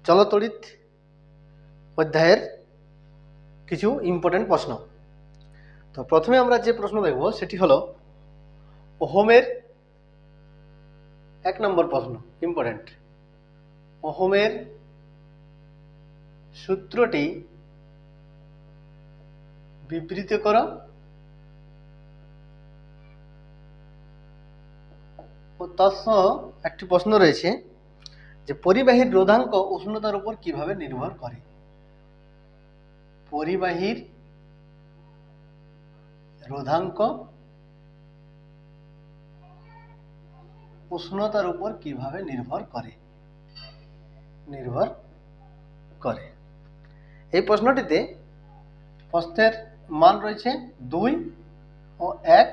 চলতড়িৎ অধ্যায়ের কিছু ইম্পর্টেন্ট প্রশ্ন। তো প্রথমে আমরা যে প্রশ্ন দেখব সেটি হলো ওহমের 1 নম্বর প্রশ্ন, ইম্পর্টেন্ট। ওহমের সূত্রটি বিবৃত করো ও তার সহ একটি প্রশ্ন রয়েছে যে পরিবাহীর রোধাঙ্ক উষ্ণতার উপর কিভাবে নির্ভর করে। পরিবাহীর রোধাঙ্ক উষ্ণতার উপর কিভাবে নির্ভর করে। এই প্রশ্নটিতে প্রস্থের মান রয়েছে 2 ও 1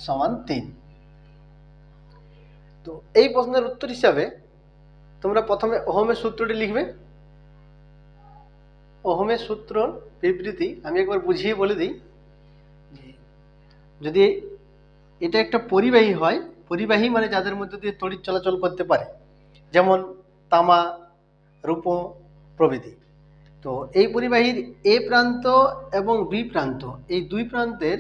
সমান 3। তো এই প্রশ্নের উত্তর হিসাবে তোমরা প্রথমে ওহমের সূত্রটি লিখবে। ওহমের সূত্র বিবৃতি আমি একবার বুঝিয়ে বলে দিই। যদি এটা একটা পরিবাহী হয়, পরিবাহী মানে যাদের মধ্যে দিয়ে তড়িৎ চলাচল করতে পারে, যেমন তামা, রূপ প্রভৃতি। তো এই পরিবাহীর এ প্রান্ত এবং বি প্রান্ত, এই দুই প্রান্তের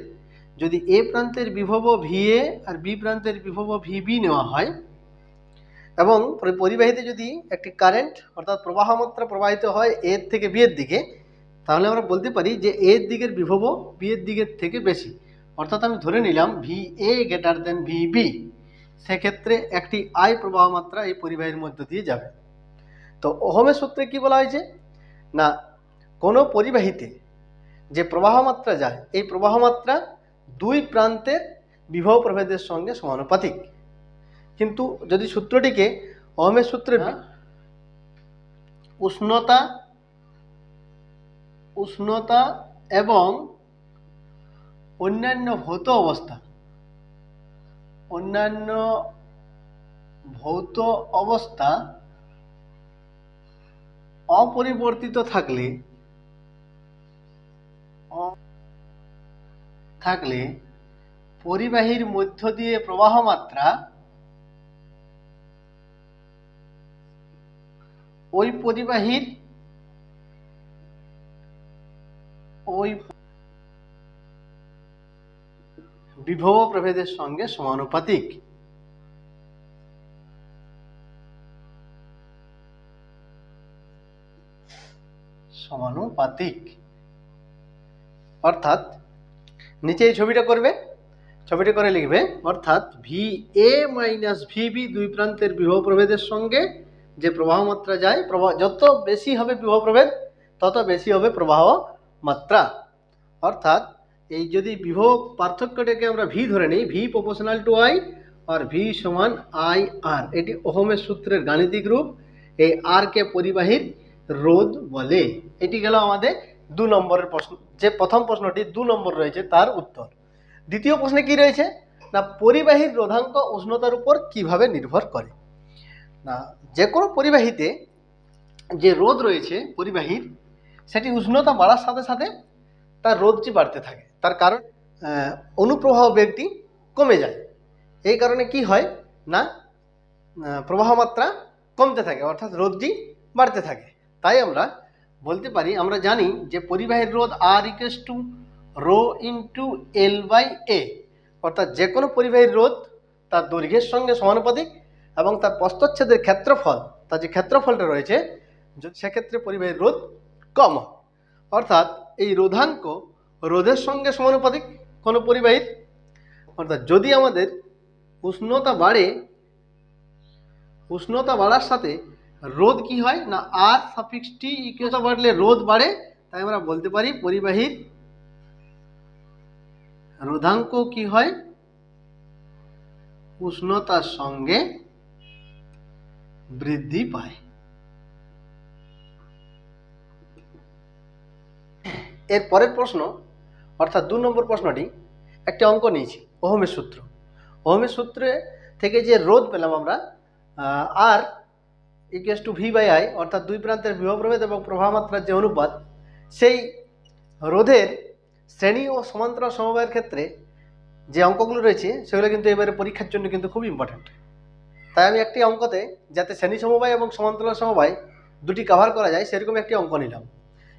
যদি এ প্রান্তের বিভব ভিএ আর বি প্রান্তের বিভব ভিবি নেওয়া হয় এবং পরিবাহীতে যদি একটি কারেন্ট অর্থাৎ প্রবাহ মাত্রা প্রবাহিত হয় এর থেকে বি এর দিকে, তাহলে আমরা বলতে পারি যে এর দিকের বিভব বি এর দিকের থেকে বেশি। অর্থাৎ আমি ধরে নিলাম V A greater than VB, সেক্ষেত্রে একটি আই প্রবাহ মাত্রা এই পরিবাহীর মধ্য দিয়ে যাবে। তো ওহমের সূত্রে কি বলা হয়েছে না, কোনো পরিবাহীতে যে প্রবাহ মাত্রা যায় এই প্রবাহ মাত্রা দুই প্রান্তের বিভব প্রভেদের সঙ্গে সমানুপাতিক। কিন্তু যদি সূত্রটিকে ওহমের সূত্রে উষ্ণতা এবং অন্যান্য ভৌত অবস্থা অপরিবর্তিত থাকলে পরিবাহীর মধ্য দিয়ে প্রবাহ মাত্রা ওই পরিবাহীর বিভব প্রভেদের সঙ্গে সমানুপাতিক। অর্থাৎ নিচে এই ছবিটা করবে, ছবিটা করে লিখবে অর্থাৎ ভি এ মাইনাস ভিবি দুই প্রান্তের বিভব প্রভেদের সঙ্গে যে প্রবাহ মাত্রা যায়, যত বেশি হবে বিভব প্রভেদ তত বেশি হবে প্রবাহ মাত্রা। অর্থাৎ এই যদি বিভব পার্থক্যটাকে আমরা ভি ধরে নিই, ভি প্রপোর্শনাল টু আই আর ভি সমান আই আর, এটি ওহমের সূত্রের গাণিতিক রূপ। এই আর কে পরিবাহীর রোধ বলে। এটি গেল আমাদের 2 নম্বরের প্রশ্ন। যে প্রথম প্রশ্নটি 2 নম্বর রয়েছে তার উত্তর। দ্বিতীয় প্রশ্নে কি রয়েছে না, পরিবাহীর রোধাঙ্ক উষ্ণতার উপর কিভাবে নির্ভর করে। না, যে কোনো পরিবাহীতে যে রোধ রয়েছে পরিবাহীর, সেটি উষ্ণতা বাড়ার সাথে সাথে তার রোধটি বাড়তে থাকে। তার কারণ অনুপ্রবাহ বেগটি কমে যায়। এই কারণে কি হয় না, প্রবাহ মাত্রা কমতে থাকে অর্থাৎ রোধটি বাড়তে থাকে। তাই আমরা বলতে পারি, আমরা জানি যে পরিবাহীর রোধ R equals to rho into L by A, অর্থাৎ যে কোনো পরিবাহীর রোধ তার দৈর্ঘ্যের সঙ্গে সমানুপাতিক এবং তার প্রস্থচ্ছেদের ক্ষেত্রফল, তার যে ক্ষেত্রফলটা রয়েছে সেক্ষেত্রে পরিবাহীর রোধ কম। অর্থাৎ এই রোধাঙ্ক রোধের সঙ্গে সমানুপাতিক কোনো পরিবাহীর। অর্থাৎ যদি আমাদের উষ্ণতা বাড়ার সাথে রোধ কি হয় না, আর সাফিক্স টি ইকুয়াল বাড়লে রোধ বাড়ে, তাই আমরা বলতে পারি পরিবাহীর রোধাঙ্ক কি হয়, উষ্ণতার সঙ্গে বৃদ্ধি পায়। এর পরের প্রশ্ন অর্থাৎ 2 নম্বর প্রশ্নটি একটি অঙ্ক নিয়েছি ওহমের সূত্র। ওহমের সূত্রে থেকে যে রোধ পেলাম আমরা R equals to V by I, অর্থাৎ দুই প্রান্তের বিভব প্রভেদ এবং প্রবাহ মাত্রার যে অনুপাত, সেই রোধের শ্রেণী ও সমান্তরাল সমবায়ের ক্ষেত্রে যে অঙ্কগুলো রয়েছে সেগুলো কিন্তু এবারে পরীক্ষার জন্য কিন্তু খুব ইম্পর্ট্যান্ট। তাই আমি একটি অঙ্কতে যাতে শ্রেণী সমবায় এবং সমান্তরাল সমবায় দুটি কভার করা যায় সেরকম একটি অঙ্ক নিলাম।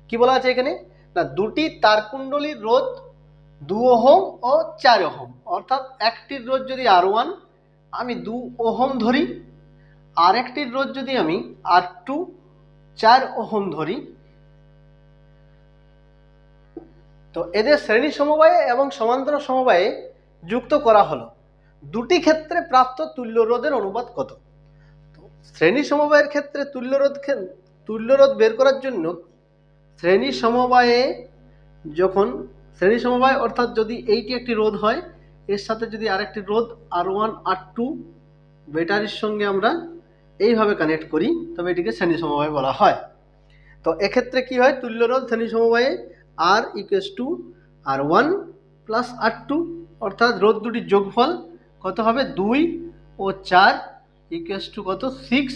কি বলা আছে এখানে, না দুটি তারকুণ্ডলীর রোধ 2 ওহম ও 4 ওহম, অর্থাৎ একটির রোধ যদি R1 আমি 2 ওহম ধরি, আর একটির রোধ যদি আমি R2 4 ওহম ধরি, তো এদের শ্রেণী সমবায়ে এবং সমান্তরাল সমবায়ে যুক্ত করা হলো। দুটি ক্ষেত্রে প্রাপ্ত তুল্য রোধের অনুপাত কত? তো শ্রেণী সমবায়ের ক্ষেত্রে তুল্য রোধ বের করার জন্য শ্রেণী সমবায়ে অর্থাৎ যদি এইটি একটি রোধ হয়, এর সাথে যদি আরেকটি রোধ R1 R2 ব্যাটারির সঙ্গে আমরা এইভাবে কানেক্ট করি, তবে এটিকে শ্রেণী সমবায় বলা হয়। তো এক্ষেত্রে কি হয়, তুল্য রোধ শ্রেণী সমবায়ে R = R1 প্লাস R2, অর্থাৎ রোধ দুটির যোগফল কত হবে 2 ও 4 = কত 6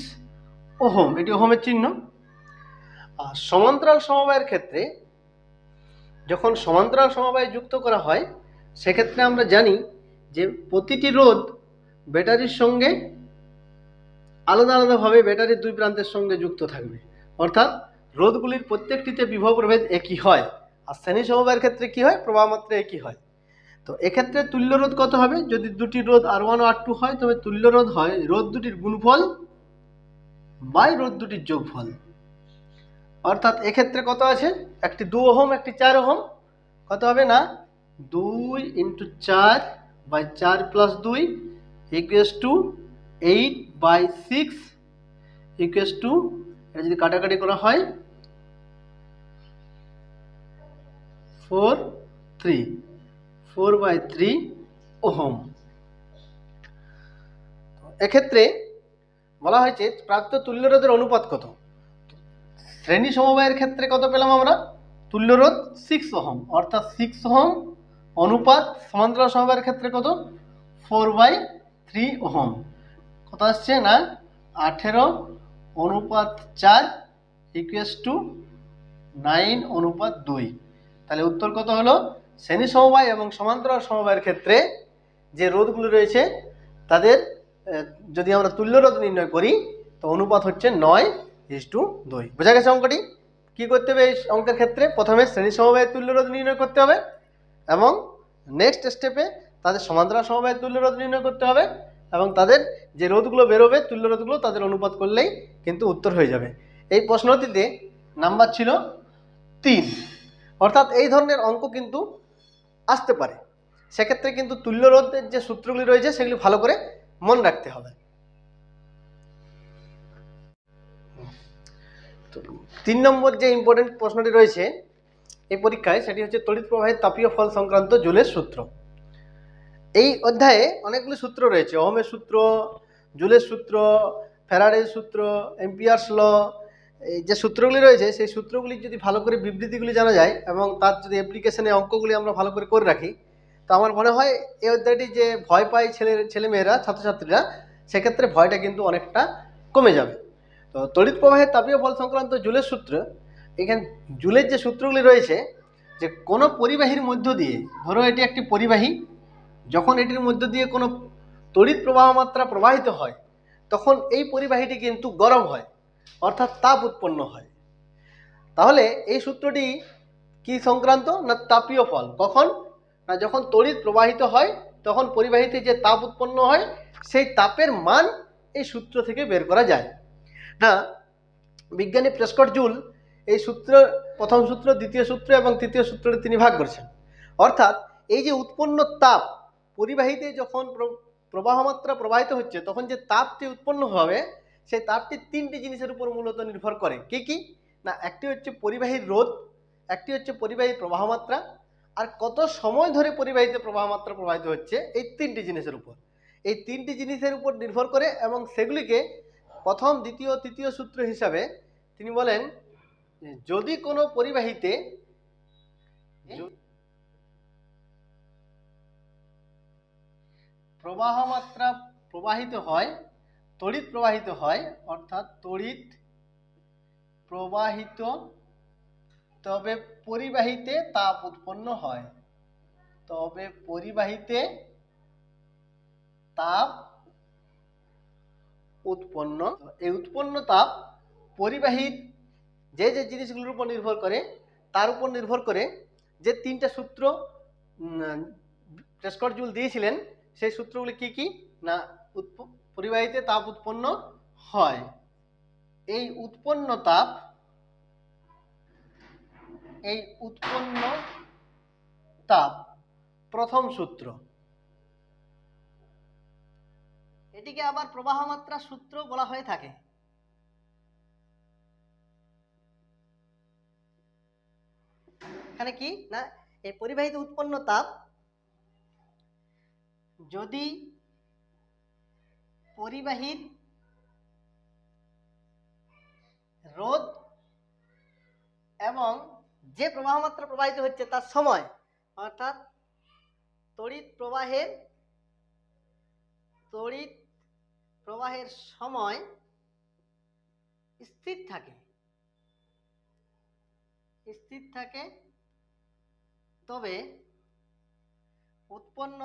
ওহম, এটি ওহমের চিহ্ন। আর সমান্তরাল সমবায়ের ক্ষেত্রে যখন সমান্তরাল সমবায়ে যুক্ত করা হয়, সেক্ষেত্রে আমরা জানি যে প্রতিটি রোধ ব্যাটারির সঙ্গে আলাদা আলাদাভাবে ব্যাটারির দুই প্রান্তের সঙ্গে যুক্ত থাকবে, অর্থাৎ রোধগুলির প্রত্যেকটিতে বিভব প্রভেদ একই হয়। আর শ্রেণী সমবায়ের ক্ষেত্রে কি হয়, প্রবাহ মাত্রা একই হয়। তো এক্ষেত্রে তুল্য রোধ কত হবে, যদি দুটি রোধ R1 ও R2 হয়, তবে তুল্য রোধ হয় রোধ দুটির গুণফল বাই রোধ দুটির যোগফল। অর্থাৎ এক্ষেত্রে কত আছে, একটি 2 ওহম একটি 4 ওহম, কত হবে না 2 × 4 / 4 + 2 = 8/6 এটা যদি কাটাকাটি করা হয় 4/3 ওহম। এক্ষেত্রে বলা হয়েছে প্রাপ্ত তুল্য রোধের অনুপাত কত। শ্রেণী সমবায়ের ক্ষেত্রে কত পেলাম আমরা, তুল্য রোধ 6 ওহম, অর্থাৎ 6 ওহম অনুপাত সমান্তরাল সমবায়ের ক্ষেত্রে কত 4/3 ওহম, কত আসছে না 18/4 = 9/2। তাহলে উত্তর কত হলো, শ্রেণী সমবায় এবং সমান্তরাল সমবায়ের ক্ষেত্রে যে রোধগুলো রয়েছে তাদের যদি আমরা তুল্য রোধ নির্ণয় করি, তো অনুপাত হচ্ছে 9:2। বোঝা গেছে অঙ্কটি? কি করতে হবে এই অঙ্কের ক্ষেত্রে, প্রথমে শ্রেণী সমবায়ের তুল্য রোধ নির্ণয় করতে হবে এবং নেক্সট স্টেপে তাদের সমান্তরাল সমবায়ের তুল্য রোধ নির্ণয় করতে হবে, এবং তাদের যে রোধগুলো বেরোবে তুল্য রোধগুলো তাদের অনুপাত করলেই কিন্তু উত্তর হয়ে যাবে। এই প্রশ্নটিতে নাম্বার ছিল 3। অর্থাৎ এই ধরনের অঙ্ক কিন্তু আসতে পারে, সেক্ষেত্রে কিন্তু তুল্য রোধের যে সূত্রগুলি রয়েছে সেগুলি ভালো করে মনে রাখতে হবে। তো 3 নম্বর যে ইম্পর্টেন্ট প্রশ্নটি রয়েছে এই পরীক্ষায়, সেটি হচ্ছে তড়িৎ প্রবাহের তাপীয় ফল সংক্রান্ত জুলের সূত্র। এই অধ্যায়ে অনেকগুলি সূত্র রয়েছে, ওহমের সূত্র, জুলের সূত্র, ফ্যারাডের সূত্র, এম্পিয়ার্স ল। এই যে সূত্রগুলি রয়েছে সেই সূত্রগুলি যদি ভালো করে বিবৃতিগুলি জানা যায় এবং তার যদি অ্যাপ্লিকেশনে অঙ্কগুলি আমরা ভালো করে রাখি, তো আমার মনে হয় এই অধ্যায়টি যে ভয় পায় ছেলেমেয়েরা ছাত্রছাত্রীরা, সেক্ষেত্রে ভয়টা কিন্তু অনেকটা কমে যাবে। তো তড়িৎ প্রবাহের তাপীয় ফল সংক্রান্ত জুলের সূত্র, এখানে জুলের যে সূত্রগুলি রয়েছে, যে কোনো পরিবাহীর মধ্য দিয়ে, ধরো এটি একটি পরিবাহী, যখন এটির মধ্য দিয়ে কোনো তড়িৎ প্রবাহ মাত্রা প্রবাহিত হয়, তখন এই পরিবাহীটি কিন্তু গরম হয়, অর্থাৎ তাপ উৎপন্ন হয়। তাহলে এই সূত্রটি কি সংক্রান্ত, না তাপীয় ফল। কখন, না যখন তড়িৎ প্রবাহিত হয় তখন পরিবাহীতে যে তাপ উৎপন্ন হয়, সেই তাপের মান এই সূত্র থেকে বের করা যায়। না বিজ্ঞানী প্রেসকট জুল এই সূত্র, প্রথম সূত্র, দ্বিতীয় সূত্র এবং তৃতীয় সূত্রটি তিনি ভাগ করেছেন। অর্থাৎ এই যে উৎপন্ন তাপ পরিবাহীতে যখন প্রবাহ মাত্রা প্রবাহিত হচ্ছে, তখন যে তাপটি উৎপন্ন হবে, সেই তাপটি 3টি জিনিসের উপর মূলত নির্ভর করে। কি কি, না একটি হচ্ছে পরিবাহীর রোধ, একটি হচ্ছে পরিবাহীর প্রবাহ মাত্রা, আর কত সময় ধরে পরিবাহীতে প্রবাহ মাত্রা প্রবাহিত হচ্ছে, এই 3টি জিনিসের উপর। এই 3টি জিনিসের উপর নির্ভর করে, এবং সেগুলিকে প্রথম, দ্বিতীয়, তৃতীয় সূত্র হিসাবে তিনি বলেন, যদি কোনো পরিবাহীতে প্রবাহ মাত্রা প্রবাহিত হয়, তড়িৎ প্রবাহিত হয়, অর্থাৎ তড়িৎ প্রবাহিত, তবে পরিবাহীতে তাপ উৎপন্ন হয়, তবে পরিবাহীতে তাপ উৎপন্ন, এই উৎপন্ন তাপ পরিবাহীর যে যে জিনিসগুলোর উপর নির্ভর করে তার উপর নির্ভর করে যে তিনটা সূত্র প্রেসকট জুল দিয়েছিলেন, সেই সূত্রগুলি কি কি না, পরিবাহীতে তাপ উৎপন্ন হয়। এই উৎপন্ন তাপ প্রথম সূত্র। এটিকে আবার প্রবাহ মাত্রা সূত্র বলা হয়ে থাকে। এখানে কি না, এই পরিবাহীতে উৎপন্ন তাপ যদি পরিবাহীর রোধ এবং যে প্রবাহ মাত্রা প্রবাহিত হচ্ছে তার সময়, অর্থাৎ তড়িৎ প্রবাহের সময় স্থির থাকে, তবে উৎপন্ন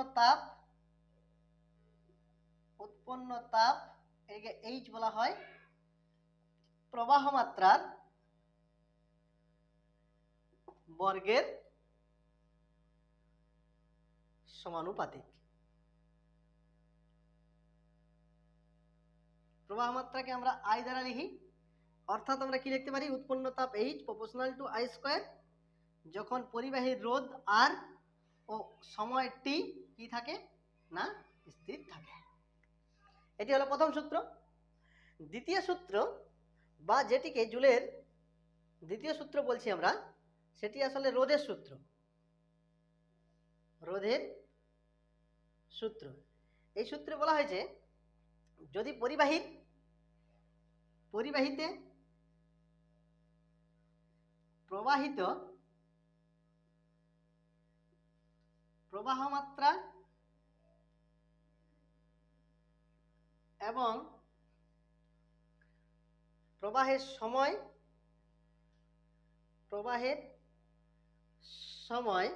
তাপ একে এইচ বলা হয়, প্রবাহ মাত্রার বর্গের সমানুপাতিক। প্রবাহ মাত্রাকে আমরা আই দ্বারা লিখি, অর্থাৎ আমরা কি লিখতে পারি, উৎপন্ন তাপ H proportional to I square, যখন পরিবাহীর রোধ আর ও সময় টি কি থাকে না স্থির থাকে। এটি হলো প্রথম সূত্র। দ্বিতীয় সূত্র বা যেটিকে জুলের দ্বিতীয় সূত্র বলছি আমরা, সেটি আসলে রোধের সূত্র। এই সূত্রে বলা হয়েছে যদি পরিবাহীতে প্রবাহিত প্রবাহ মাত্রা এবং প্রবাহের সময়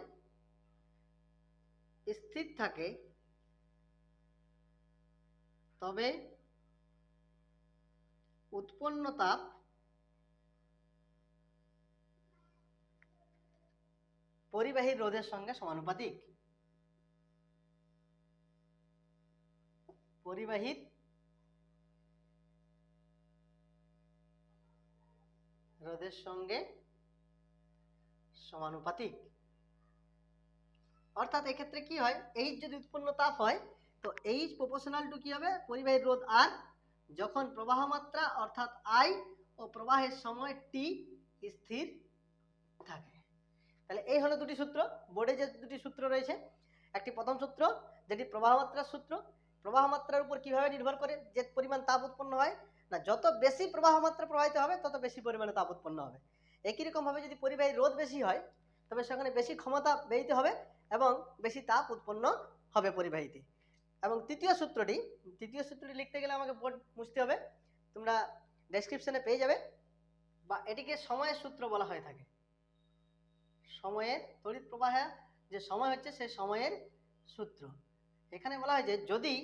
স্থির থাকে, তবে উৎপন্ন তাপ পরিবাহীর রোধের সঙ্গে সমানুপাতিক। পরিবাহীর রোধের সঙ্গে সমানুপাতিক, অর্থাৎ এক্ষেত্রে কি হয়, এইচ যদি উৎপন্ন তাপ হয় তো এইচ প্রপোর্শনাল টু কি হবে, পরিবাহীর রোধ আর, যখন প্রবাহ মাত্রা অর্থাৎ আই ও প্রবাহের সময় টি স্থির থাকে। তাহলে এই হলো দুটি সূত্র। বোর্ডে যে দুটি সূত্র রয়েছে, একটি প্রথম সূত্র যেটি প্রবাহ মাত্রার সূত্র। প্রবাহ মাত্রার উপর কিভাবে নির্ভর করে যে পরিমাণ তাপ উৎপন্ন হয় না, যত বেশি প্রবাহ মাত্রা প্রবাহিত হবে তত বেশি পরিমাণে তাপ উৎপন্ন হবে। একই রকম ভাবে যদি পরিবাহীর রোধ বেশি হয় তবে সেখানে বেশি ক্ষমতা ব্যয়িত হবে এবং বেশি তাপ উৎপন্ন হবে পরিবাহীতে। এবং তৃতীয় সূত্রটি লিখতে গেলে আমাকে বোর্ড মুছতে হবে, তোমরা ডেসক্রিপশনে পেয়ে যাবে, বা এটিকে সময়ের সূত্র বলা হয়ে থাকে। সময়ের তড়িৎ প্রবাহে যে সময় হচ্ছে সেই সময়ের সূত্র। এখানে বলা হয় যে যদি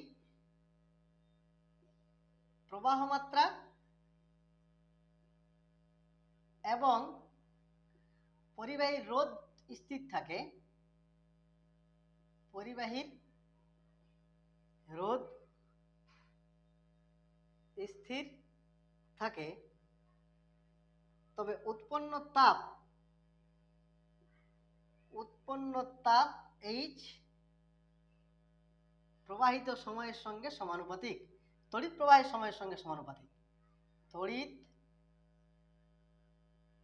প্রবাহ মাত্রা এবং পরিবাহীর রোধ স্থির থাকে, তবে উৎপন্ন তাপ এইচ প্রবাহিত সময়ের সঙ্গে সমানুপাতিক, তড়িৎ প্রবাহের সময়ের সঙ্গে সমানুপাতিক। তড়িৎ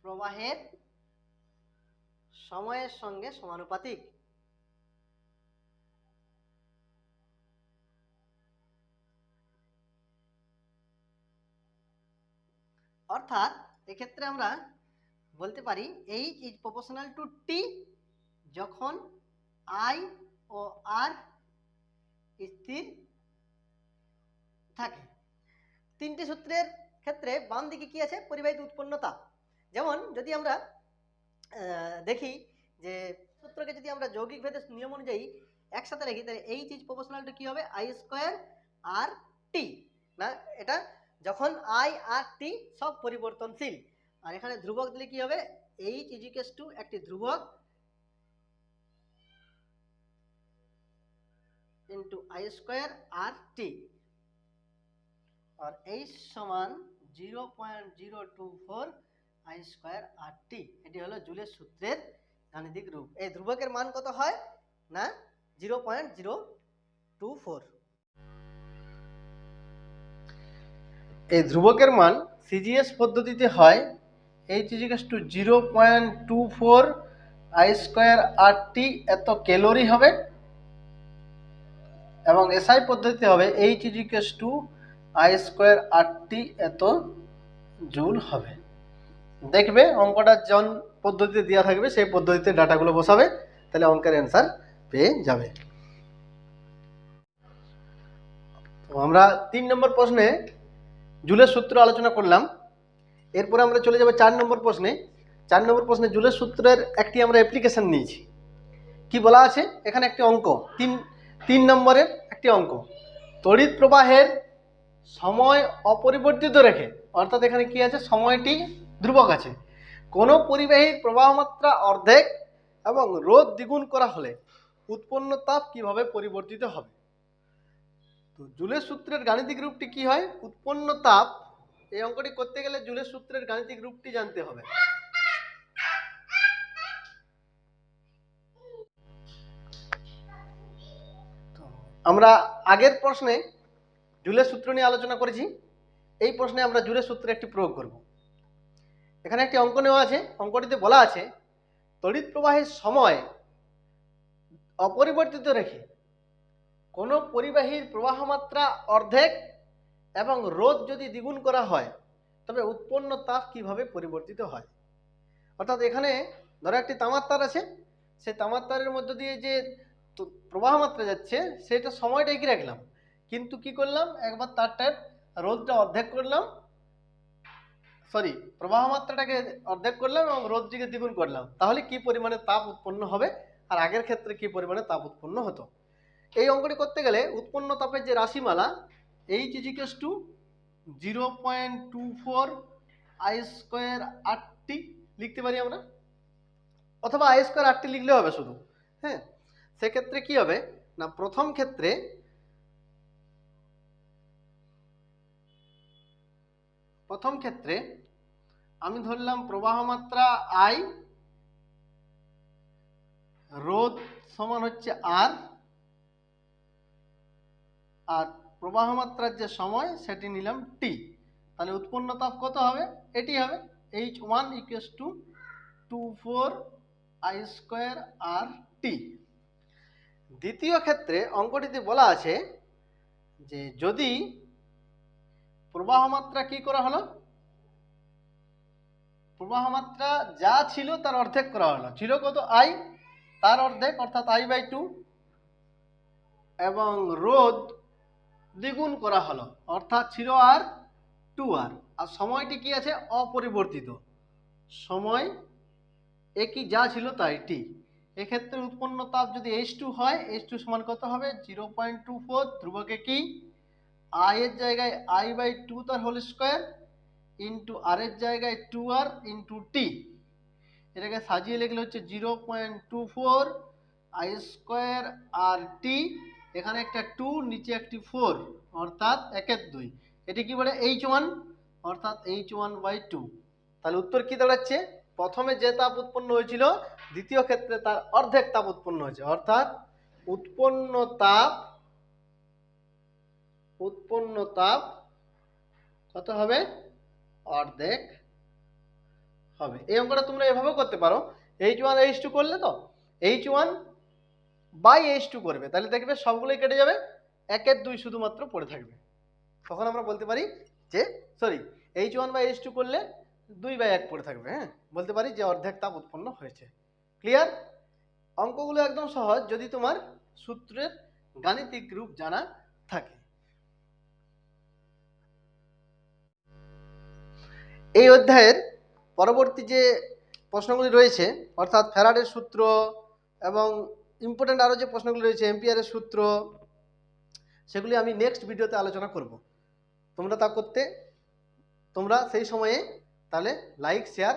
প্রবাহের সময়ের সঙ্গে সমানুপাতিক। অর্থাৎ এক্ষেত্রে আমরা বলতে পারি এইচ ইজ প্রপোর্শনাল টু টি, যখন আই ও আর স্থির থাকে। তিনটি সূত্রের ক্ষেত্রে বাম দিকে কি আছে, পরিবাহিত উৎপন্ন তাপ। যেমন যদি আমরা দেখি যে সূত্রকে যদি আমরা যৌগিক ভেদের নিয়ম অনুযায়ী একসাথে লিখি, তাহলে এইচ ইজ প্রপোর্শনাল টু কি হবে, আই স্কোয়ার আর টি, না এটা যখন আই আর টি সব পরিবর্তনশীল। আর এখানে ধ্রুবক দিলে কি হবে, এইচ ইজিকেস টু একটি ধ্রুবক into I square R T, আর এইচ সমান 0.024 আই স্কোয়ার আর টি। এটি হলো জুলের সূত্রের গাণিতিক রূপ। এই ধ্রুবকের মান কত হয় না 0.024। এই ধ্রুবকের মান সিজিএস পদ্ধতিতে হয় H ইজিকাস two 0.24 I square R টি এত ক্যালোরি হবে, এবং এসআই পদ্ধতিতে হবে H ইজিকাস two I square R টি এত জুল হবে। দেখবে অঙ্কটা জন পদ্ধতিতে দেওয়া থাকবে সেই পদ্ধতিতে ডাটাগুলো বসাবে, তাহলে অঙ্কের অ্যান্সার পেয়ে যাবে। তো আমরা 3 নম্বর প্রশ্নে জুলের সূত্র আলোচনা করলাম। এরপরে আমরা চলে যাব 4 নম্বর প্রশ্নে। 4 নম্বর প্রশ্নে জুলের সূত্রের একটি আমরা অ্যাপ্লিকেশন নিয়েছি। কি বলা আছে এখানে, একটি অঙ্ক, 3 নম্বরের একটি অঙ্ক। তড়িৎ প্রবাহের সময় অপরিবর্তিত রেখে, অর্থাৎ এখানে কি আছে, সময়টি ধ্রুবক আছে, কোনো পরিবাহীর প্রবাহ মাত্রা অর্ধেক এবং রোধ দ্বিগুণ করা হলে উৎপন্ন তাপ কিভাবে পরিবর্তিত হবে। তো জুলের সূত্রের গাণিতিক রূপটি কি হয়, উৎপন্ন তাপ। এই অঙ্কটি করতে গেলে জুলের সূত্রের গাণিতিক রূপটি জানতে হবে। আমরা আগের প্রশ্নে জুলের সূত্র নিয়ে আলোচনা করেছি, এই প্রশ্নে আমরা জুলের সূত্রে একটি প্রয়োগ করব। এখানে একটি অঙ্ক নেওয়া আছে, অঙ্কটিতে বলা আছে তড়িৎ প্রবাহের সময় অপরিবর্তিত রেখে কোনো পরিবাহীর প্রবাহ মাত্রা অর্ধেক এবং রোধ যদি দ্বিগুণ করা হয় তবে উৎপন্ন তাপ কিভাবে পরিবর্তিত হয়। অর্থাৎ এখানে ধরো একটি তামার তার আছে, সেই তামার তারের মধ্য দিয়ে যে প্রবাহ মাত্রা যাচ্ছে সেটা সময়টা একই রাখলাম, কিন্তু কি করলাম, একবার তারটার রোধটা অর্ধেক করলাম, প্রবাহ মাত্রাটাকে অর্ধেক করলাম এবং রোধটিকে দ্বিগুণ করলাম, তাহলে কি পরিমাণে তাপ উৎপন্ন হবে আর আগের ক্ষেত্রে কি পরিমাণে তাপ উৎপন্ন হতো। এই অঙ্কটি করতে গেলে উৎপন্ন তাপের যে রাশিমালা H ইজিকাস two 0.24 I square R টি লিখতে পারি আমরা, অথবা আই স্কোয়ার আর টি লিখলে হবে শুধু। হ্যাঁ, সেক্ষেত্রে কি হবে না, প্রথম ক্ষেত্রে আমি ধরলাম প্রবাহ মাত্রা আই, রোধ সমান হচ্ছে আর, আর প্রবাহ মাত্রার যে সময় সেটি নিলাম টি। তাহলে উৎপন্ন তাপ কত হবে, এটি হবে H1 equals to 24 I square R T. দ্বিতীয় ক্ষেত্রে অঙ্কটিতে বলা আছে যে যদি প্রবাহ মাত্রা কি করা হলো, প্রবাহ মাত্রা যা ছিল তার অর্ধেক করা হলো, ছিল কত আই, তার অর্ধেক অর্থাৎ I/2, এবং রোধ দ্বিগুণ করা হলো অর্থাৎ ছিল আর 2R, আর সময়টি কি আছে অপরিবর্তিত, সময় একই যা ছিল তাই টি। এক্ষেত্রে উৎপন্ন তাপ যদি H2 হয়, H2 সমান কত হবে 0.24, ধ্রুবকে কি I এর জায়গায় I/2 তার হোল স্কোয়ার ইন্টু আর এর জায়গায় 2R ইন্টু টি। এটাকে সাজিয়ে লিখলে হচ্ছে 0.24 আই স্কোয়ার আর টি, এখানে একটা 2 নিচে একটি 4 অর্থাৎ 1/2, এটি কি বলে H1 অর্থাৎ H1/2। তাহলে উত্তর কি দাঁড়াচ্ছে, প্রথমে যে তাপ উৎপন্ন হয়েছিল দ্বিতীয় ক্ষেত্রে তার অর্ধেক তাপ উৎপন্ন হয়েছে, অর্থাৎ উৎপন্ন তাপ কত হবে, অর্ধেক হবে। এই অঙ্কটা তোমরা এভাবেও করতে পারো, H1 H2 করলে তো H1/H2 করবে, তাহলে দেখবে সবগুলোই কেটে যাবে, 1/2 শুধুমাত্র পড়ে থাকবে। তখন আমরা বলতে পারি যে H1/H2 করলে 2/1 পড়ে থাকবে। হ্যাঁ, বলতে পারি যে অর্ধেক তাপ উৎপন্ন হয়েছে। ক্লিয়ার? অঙ্কগুলো একদম সহজ যদি তোমার সূত্রের গাণিতিক রূপ জানা থাকে। এই অধ্যায়ের পরবর্তী যে প্রশ্নগুলি রয়েছে, অর্থাৎ ফ্যারাডের সূত্র এবং ইম্পর্টেন্ট আরও যে প্রশ্নগুলি রয়েছে এম্পিয়ারের সূত্র, সেগুলি আমি নেক্সট ভিডিওতে আলোচনা করব। তোমরা তা করতে তোমরা সেই সময়ে তাহলে লাইক শেয়ার